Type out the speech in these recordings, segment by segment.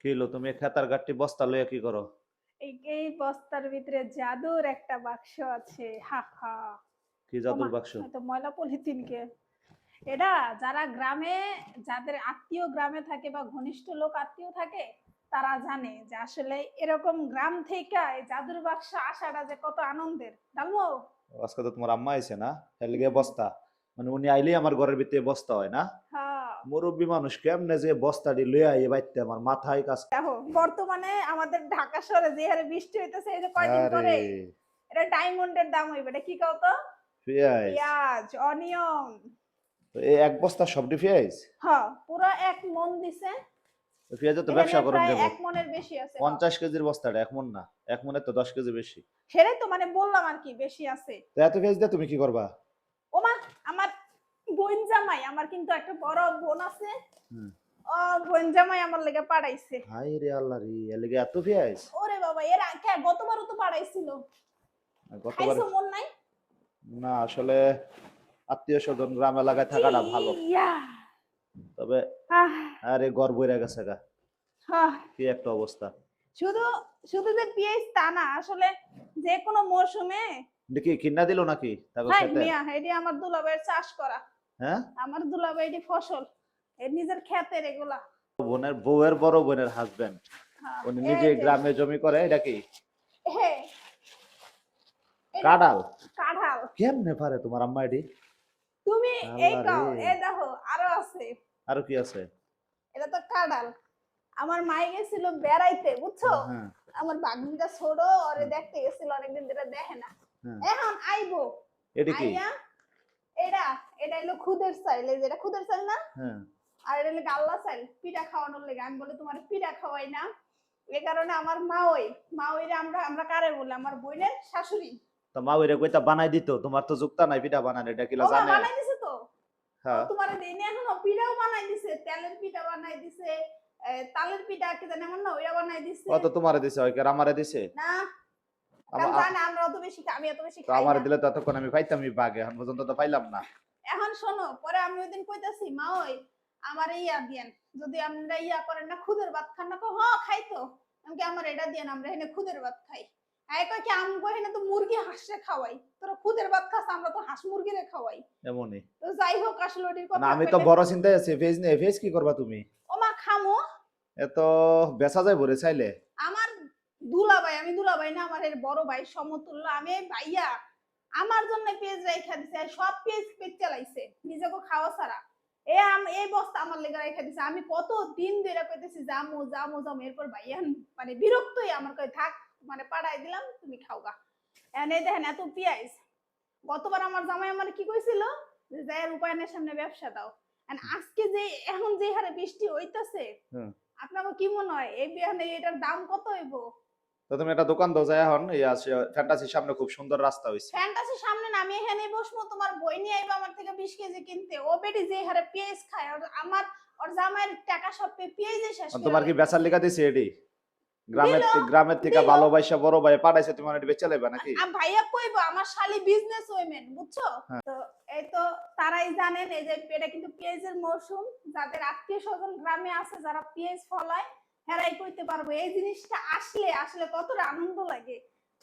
কি হলো, তুমি খেতার গাঠটি বস্তা লইয়া কি করো? এই বস্তার ভিতরে জাদুর একটা বাক্স আছে। হা হা। কি জাদুর ওমা, বাক্স? তো ময়লা পলিথিনকে এটা যারা গ্রামে, যাদের আত্মীয় গ্রামে থাকে বা ঘনিষ্ঠ লোক আত্মীয় থাকে, তারা জানে যে আসলে এরকম গ্রাম থেকে এই জাদুর বাক্স আসাটা যে কত আনন্দের। ডালমো। আজকে তো তোমার আম্মা আইছে না, এর লিগে বস্তা, মানে উনি আইলেই আমার ঘরের ভিতরে বস্তা হয় না? হ্যাঁ। মুরব্বী মানুষ কেমনে যে বস্তাটি লইয়া আইয়ে বাইতে আমার মাথায় কাজ। দেখো বর্তমানে আমাদের ঢাকা শহরে যে হারে বৃষ্টি হইতেছে এই যে কয়দিন আরে পরে, এটা ডায়মন্ডের দাম হইবে। এটা কি কও তো? পেঁয়াজ, পেঁয়াজ, অনিয়ন। এই এক বস্তা সবটি পেঁয়াজ? হ্যাঁ, পুরো ১ মন দিছে। পেঁয়াজের তো এখানে ব্যবসা করুন প্রায় দেবো। ১ মনের বেশি আছে। 50 কেজির বস্তাটা এক মন না, এক মনের তো 10 কেজি বেশি। সেটাই তো মানে বললাম আর কি, বেশি আছে। তো এত পেঁয়াজ দিয়ে তুমি কি করবা? ওমা, আমার বোন জামাই, আমার কিন্তু একটা বড় বোন আছে। হুম। ও বোন জামাই আমার লেগে পাঠাইছে। হাই রে আল্লাহ রে, এর লিগে এত পেঁয়াজ? ওরে বাবা, এর আগে গতবারও তো পাঠাইছিল। গতবার খাইছো মন নাই? না, আসলে আত্মীয় স্বজন গ্রাম এলাকায় থাকাটা ভালো। ইয়া। তবে আহ, আরে ঘর বইরা গেছে গা, আহ, কি একটা অবস্থা। শুধু শুধু যে পেঁয়াজ তা না, আসলে যে কোনো মৌসুমে। দেখি কিনা দিল নাকি তাকে হ্যাঁ খেতে? মিয়া, এটি আমার দুলাভাইয়ের চাষ করা। হ্যাঁ, আমার দুলাভাই এটি ফসল, এর নিজের ক্ষেতের এগুলা। বোনের বউয়ের বড় বোনের হাজবেন্ড, হ্যাঁ, উনি এই নিজে যে গ্রামে জমি করে। এটা কি হ্যাঁ, এই যে কাঁঠাল? কাঁঠাল। কেমনে পারে তোমার আম্মা এটি? তুমি এই আল্লাহ রে, কও, এই দেখো আরো আছে। আরো কি আছে? এটা তো কাঁঠাল। আমার মাই গেছিল বেড়াইতে, বুঝছো? হ্যাঁ, আমার বাগনিটা ছোট, ওরে হ্যাঁ, দেখতে গেছিল, অনেকদিন ধরে দেখে না। হ্যাঁ। এখন আইবো। এটি কি? আইয়া এটা এটা হলো খুদের চাইল, এই যে এটা খুদের চাইল না? হ্যাঁ, আর এটা হলো গাল্লা চাইল, পিঠা খাওয়ানোর লেগে। আমি বলি তোমার পিঠা খাওয়াই না। এই কারণে আমার মা ওইরে আমরা আমরা কারে বলি, আমার বোনের শাশুড়ি। তো মা ওইরা কইতা বানাই দিত, তোমার তো যুক্তা নাই পিঠা বানানো, এটা কিলা ও মা জানে? বানাই দিছে তো। ও হ্যাঁ, তোমার দেইনি এখনো, পিঠাও বানাই দিছে, তেলের পিঠা বানাই দিছে, তালের পিঠা কি জানি এমন না, ওইটা বানাই দিছে। ও তো তোমারে দিছে, ওই কে আমারে দিছে? না, কারণ জানে আমরা অত বেশি আমি এত বেশি তো খাই আমারে না। দিলে ততক্ষণ আমি পাইতামই বাগে, এখন পর্যন্ত তো পাইলাম না। এখন শোনো, পরে আমি ওইদিন কইতাছি মা ওই আমার ইয়া দিয়েন, যদি আমরা ইয়া করেন না খুদের ভাত খান না, কো হ খাই তো। আমি কি আমার এটা দিয়েন, আমরা এখানে খুদের ভাত খাই। হ্যাঁ কয় কি আমগো এখানে তো মুরগি হাঁসে খাওয়াই, তোরা খুদের ভাত খাস, আমরা তো হাঁস মুরগিরে খাওয়াই। এমনই তো যাই হোক, আসলে ওটির না, কথা আমি তো কইলে বড় চিন্তায় আছি, ভেজ নেই, ভেজ কি করবা তুমি? ও মা খামো। এত বেচা যায় ভরে চাইলে? আমার দুলাভাই, আমি দুলাভাই না, আমার এর বড় ভাই সমতুল্য, আমি এই ভাইয়া আমার জন্য পেজ রেখা দিছে, আর সব পেজ চালাইছে নিজেকে খাওয়া ছাড়া। এই বস্তা আমার লেগে রেখা দিছে। আমি কত দিন ধরে কইতেছি জামু জামু জামু, এরপর ভাইয়া মানে বিরক্তই আমার, কই থাক, মানে পাঠাই দিলাম, তুমি খাওগা। এখন এই দেখেন এত পেঁয়াজ। গতবার আমার জামাই আমার কি কইছিল, যে যাই রূপায়ণের সামনে ব্যবসা দাও। আজকে যে এখন যে হারে বৃষ্টি হইতাছে, হুম। আপনাকে কি মনে হয় এই বিয়ানে এটার দাম কত হইব? তো তুমি একটা দোকান দাও যায় এখন, এই আছে ফ্যান্টাসির সামনে খুব সুন্দর রাস্তা হইছে। ফ্যান্টাসির সামনে না, আমি এখানেই বসবো, তোমার বই নিয়ে আইবা আমার থেকে 20 কেজি কিনতে। ও বেটি যে হারে পেঁয়াজ খায়, আর আমার ওর জামাইয়ের টাকা সব পেঁয়াজে শেষ করে তোমার কি লাইছে। বেচার লেখা দিছে এটি? দিল গ্রামের থেকে দিল ভালোবাসা বড় ভাই পাঠাইছে, তুমি এটি বেচে লাইবা নাকি? ভাইয়া কইবো আমার শালি বিজনেস ওইমেন, বুঝছো? হ্যাঁ। তো এই তো তারাই জানেন এই যে এটা কিন্তু পেঁয়াজের মৌসুম। যাদের আত্মীয় স্বজন গ্রামে আছে, যারা পেঁয়াজ ফলায়, হেরাই কইতে পারবো এই জিনিসটা আসলে আসলে কতটা আনন্দ লাগে।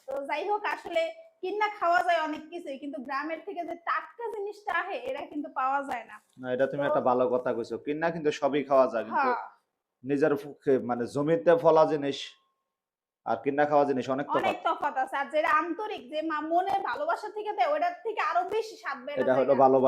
তো যাই হোক, আসলে কিনা খাওয়া যায় অনেক কিছুই, কিন্তু গ্রামের থেকে যে টাটকা জিনিসটা আহে এটা কিন্তু পাওয়া যায় না। না, এটা তুমি তো একটা ভালো কথা কইছো, কিনা কিন্তু সবই খাওয়া যায়, কিন্তু হ্যাঁ, নিজের মানে জমিতে ফলা জিনিস আর কিনা খাওয়া জিনিস অনেক অনেক তফাৎ। তফাৎ আছে। আর যেটা আন্তরিক, যে মনের ভালোবাসা থেকে দেয়, ওটার থেকে আরো বেশি স্বাদ বেড়ে এটা হলো যায়। ভালোবাসা।